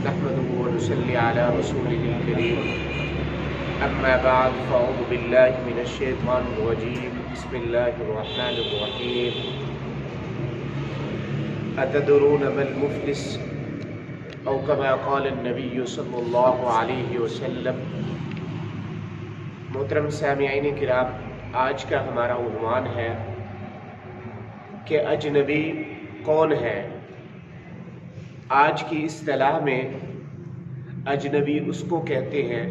नहमदुहु व नुसल्ली अला रसूलिहिल करीम अम्मा बाद फ़अऊज़ु बिल्लाहि मिनश शैतानिर रजीम बिस्मिल्लाहिर रहमानिर रहीम अतदरून मल मुफ़लिस औ कमा क़ाल नबी सल्लल्लाहु अलैहि वसल्लम। मोहतरम सामिईन किराम, आज का हमारा उन्वान है कि अजनबी कौन है। आज की इस्तिलाह में अजनबी उसको कहते हैं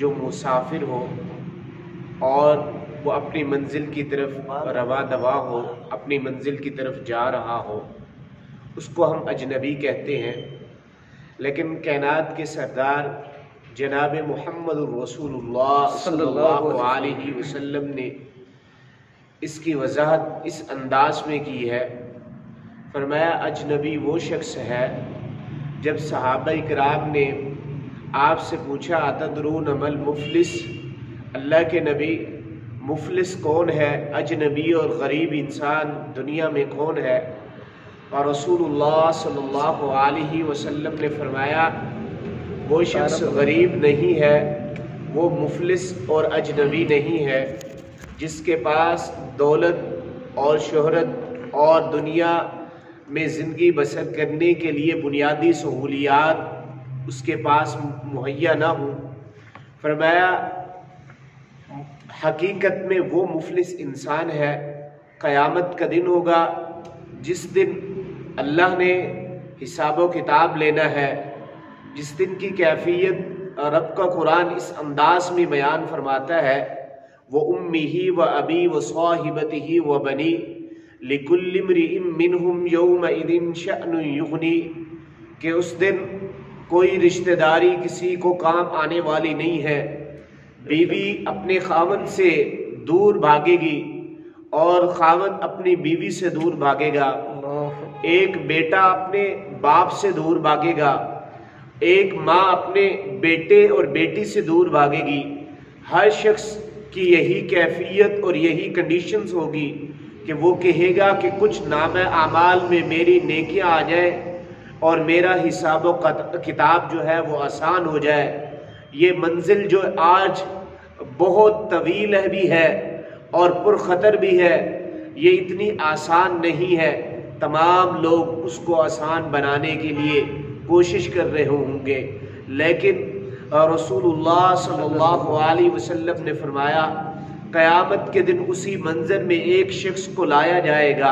जो मुसाफिर हो और वो अपनी मंजिल की तरफ रवा दवा हो, अपनी मंजिल की तरफ जा रहा हो, उसको हम अजनबी कहते हैं। लेकिन कायनात के सरदार जनाब मुहम्मदुर रसूलुल्लाह सल्लल्लाहु अलैहि वसल्लम ने इसकी वजाहत इस अंदाज में की है। फरमाया अजनबी वो शख्स है, जब सहाबा इकराम ने आपसे पूछा अतदरून मल मुफलिस, अल्लाह के नबी मुफलिस कौन है, अजनबी और गरीब इंसान दुनिया में कौन है, और रसूलुल्लाह सल्लल्लाहु अलैहि वसल्लम ने फरमाया वो शख्स गरीब नहीं है, वो मुफलिस और अजनबी नहीं है जिसके पास दौलत और शोहरत और दुनिया में ज़िंदगी बसर करने के लिए बुनियादी सहूलियात उसके पास मुहैया ना हो। फरमाया हकीकत में वो मुफलिस इंसान है, क़यामत का दिन होगा जिस दिन अल्लाह ने हिसाब किताब लेना है, जिस दिन की कैफियत रब का कुरान इस अंदाज में बयान फरमाता है, वो उम्मीही व अबी व साहिबतिही व बनी लिकुल्लि इम्रिइन मिनहुम यौमइदिन शअनुन युग़नी, कि उस दिन कोई रिश्तेदारी किसी को काम आने वाली नहीं है। बीवी अपने खावंद से दूर भागेगी और खावंद अपनी बीवी से दूर भागेगा, एक बेटा अपने बाप से दूर भागेगा, एक माँ अपने बेटे और बेटी से दूर भागेगी। हर शख्स की यही कैफियत और यही कंडीशंस होगी कि वो कहेगा कि कुछ नाम आमाल में मेरी नेकियां आ जाए और मेरा हिसाब किताब जो है वो आसान हो जाए। ये मंजिल जो आज बहुत तवील है भी है और पुरखतर भी है, ये इतनी आसान नहीं है। तमाम लोग उसको आसान बनाने के लिए कोशिश कर रहे होंगे, लेकिन रसूलुल्लाह सल्लल्लाहु अलैहि वसल्लम ने फरमाया क़यामत के दिन उसी मंजर में एक शख्स को लाया जाएगा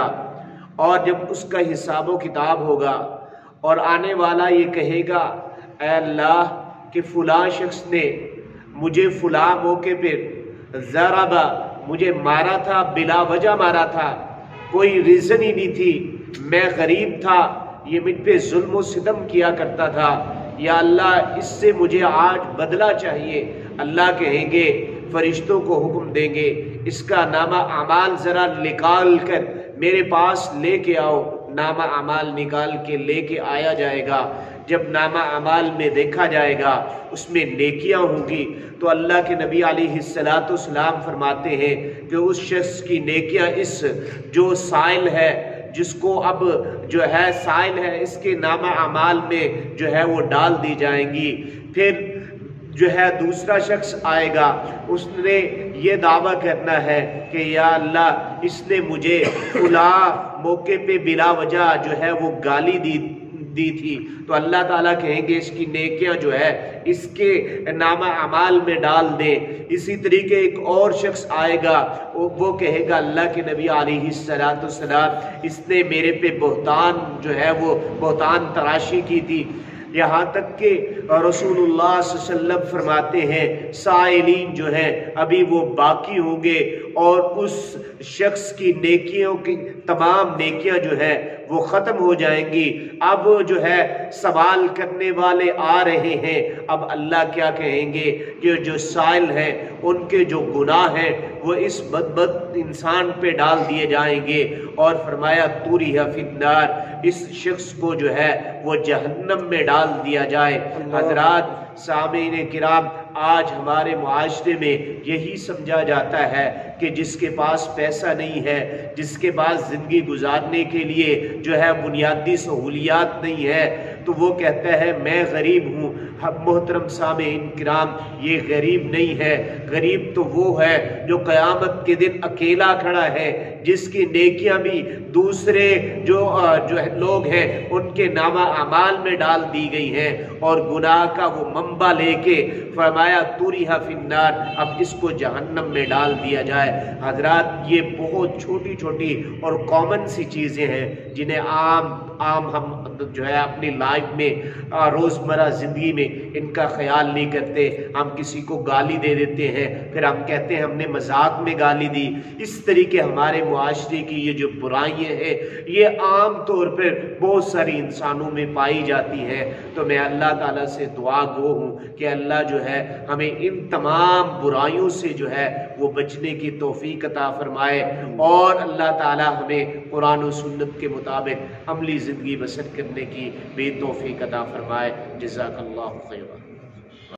और जब उसका हिसाब किताब होगा और आने वाला ये कहेगा ऐ अल्लाह कि फ़ुलां शख्स ने मुझे फ़ुलां मौके पर ज़राबा, मुझे मारा था, बिला वजह मारा था, कोई रीज़न ही नहीं थी, मैं गरीब था, ये मुझ पे जुल्म व सितम किया करता था, या अल्लाह इससे मुझे आज बदला चाहिए। अल्लाह कहेंगे, फरिश्तों को हुक्म देंगे, इसका नामा अमाल ज़रा निकाल कर मेरे पास लेके आओ। नामा अमाल निकाल के लेके आया जाएगा। जब नामा अमाल में देखा जाएगा उसमें नेकियां होंगी, तो अल्लाह के नबी अलैहिस्सलातु वस्सलाम फरमाते हैं कि उस शख्स की नेकियां इस जो साइल है, जिसको अब जो है साइल है, इसके नामा अमाल में जो है वो डाल दी जाएंगी। फिर जो है दूसरा शख्स आएगा, उसने ये दावा करना है कि या अल्लाह इसने मुझे फुला मौके पे बिला वजह जो है वो गाली दी थी, तो अल्लाह ताला कहेंगे इसकी नेकियां जो है इसके नामा अमाल में डाल दे। इसी तरीके एक और शख्स आएगा, वो कहेगा अल्लाह के नबी अलैहिस्सलातु वस्सलाम इसने मेरे पे बहतान जो है वो बहतान तराशी की थी। यहाँ तक कि रसूलुल्लाह सल्लल्लाहु अलैहि वसल्लम फरमाते हैं साइलीन जो है अभी वो बाकी होंगे और उस शख्स की नेकियों की तमाम नेकियां जो है वो ख़त्म हो जाएंगी। अब जो है सवाल करने वाले आ रहे हैं। अब अल्लाह क्या कहेंगे कि जो साइल हैं उनके जो गुनाह हैं वो इस बदबद इंसान पे डाल दिए जाएंगे और फरमाया तूरिहा फिन्नार, इस शख्स को जो है वो जहन्नम में डाल दिया जाए। हज़रात सामीन किराम, आज हमारे मुआशरे में यही समझा जाता है कि जिसके पास पैसा नहीं है, जिसके पास ज़िंदगी गुजारने के लिए जो है बुनियादी सहूलियात नहीं है, तो वो कहता है मैं गरीब हूँ। मोहतरम सामीन किराम, ये गरीब नहीं है। गरीब तो वो है जो क़यामत के दिन अकेला खड़ा है, जिसकी नेकियां भी दूसरे जो लोग हैं उनके नामा अमाल में डाल दी गई हैं, और गुनाह का वो मंबा लेके फरमाया तुरिहा फिन्नार, अब इसको जहन्नम में डाल दिया जाए। हजरात, ये बहुत छोटी छोटी और कॉमन सी चीज़ें हैं जिन्हें आम हम जो है अपनी लाइफ में रोज़मर्रा ज़िंदगी में इनका ख्याल नहीं करते। हम किसी को गाली दे देते हैं, फिर हम कहते हैं हमने मजाक में गाली दी। इस तरीके हमारे मुआशरे की ये जो बुराइयां हैं, ये आम तौर पर बहुत सारी इंसानों में पाई जाती हैं। तो मैं अल्लाह ताला से दुआ गो हूँ कि अल्लाह जो है हमें इन तमाम बुराइयों से जो है वो बचने की तौफीक अता फरमाए, और अल्लाह ताला हमें कुरान और सुन्नत के मुताबिक अमली ज़िंदगी बसर करने की भी तौफीक अता फरमाए। जज़ाकल्लाहु खैरा।